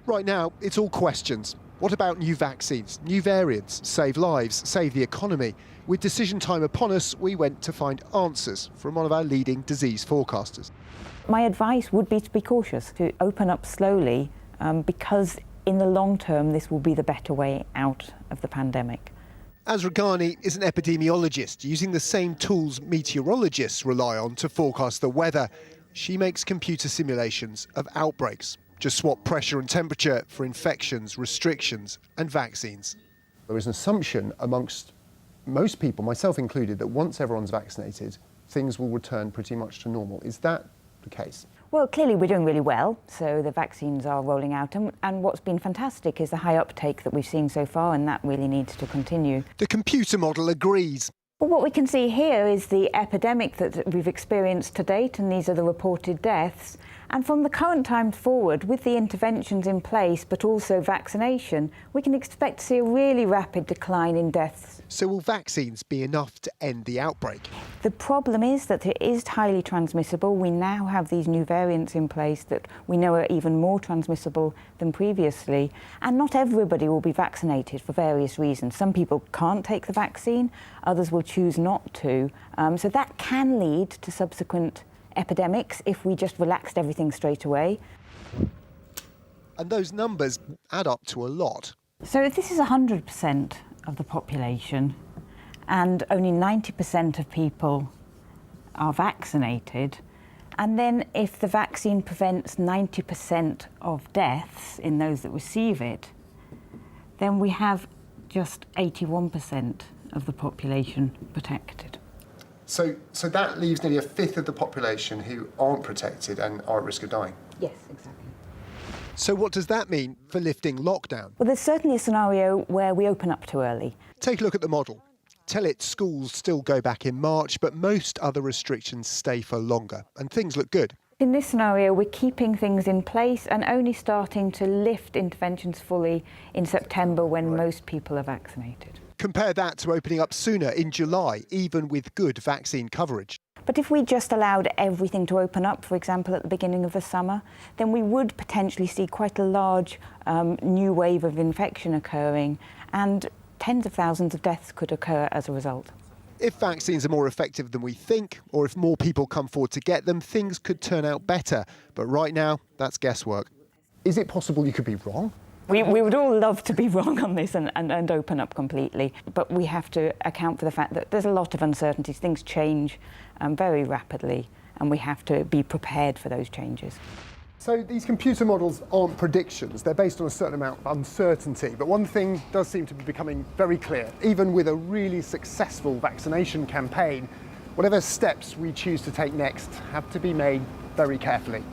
Right now, it's all questions. What about new vaccines, new variants, save lives, save the economy? With decision time upon us, we went to find answers from one of our leading disease forecasters. My advice would be to be cautious, to open up slowly, because in the long term this will be the better way out of the pandemic. Azragani is an epidemiologist using the same tools meteorologists rely on to forecast the weather. She makes computer simulations of outbreaks. Just swap pressure and temperature for infections, restrictions and vaccines. There is an assumption amongst most people, myself included, that once everyone's vaccinated, things will return pretty much to normal. Is that the case? Well, clearly we're doing really well, so the vaccines are rolling out, and what's been fantastic is the high uptake that we've seen so far, and that really needs to continue. The computer model agrees. Well, what we can see here is the epidemic that we've experienced to date, and these are the reported deaths. And from the current time forward, with the interventions in place, but also vaccination, we can expect to see a really rapid decline in deaths. So will vaccines be enough to end the outbreak? The problem is that it is highly transmissible. We now have these new variants in place that we know are even more transmissible than previously. And not everybody will be vaccinated for various reasons. Some people can't take the vaccine, others will choose not to. So that can lead to subsequent epidemics if we just relaxed everything straight away. And those numbers add up to a lot. So if this is 100% of the population and only 90% of people are vaccinated, and then if the vaccine prevents 90% of deaths in those that receive it, then we have just 81% of the population protected. So that leaves nearly a fifth of the population who aren't protected and are at risk of dying? Yes, exactly. So what does that mean for lifting lockdown? Well, there's certainly a scenario where we open up too early. Take a look at the model. Tell it schools still go back in March, but most other restrictions stay for longer, and things look good. In this scenario, we're keeping things in place and only starting to lift interventions fully in September when most people are vaccinated. Compare that to opening up sooner in July, even with good vaccine coverage. But if we just allowed everything to open up, for example, at the beginning of the summer, then we would potentially see quite a large new wave of infection occurring, and tens of thousands of deaths could occur as a result. If vaccines are more effective than we think, or if more people come forward to get them, things could turn out better. But right now, that's guesswork. Is it possible you could be wrong? We would all love to be wrong on this and open up completely, but we have to account for the fact that there's a lot of uncertainties. Things change very rapidly, and we have to be prepared for those changes. So these computer models aren't predictions. They're based on a certain amount of uncertainty. But one thing does seem to be becoming very clear. Even with a really successful vaccination campaign, whatever steps we choose to take next have to be made very carefully.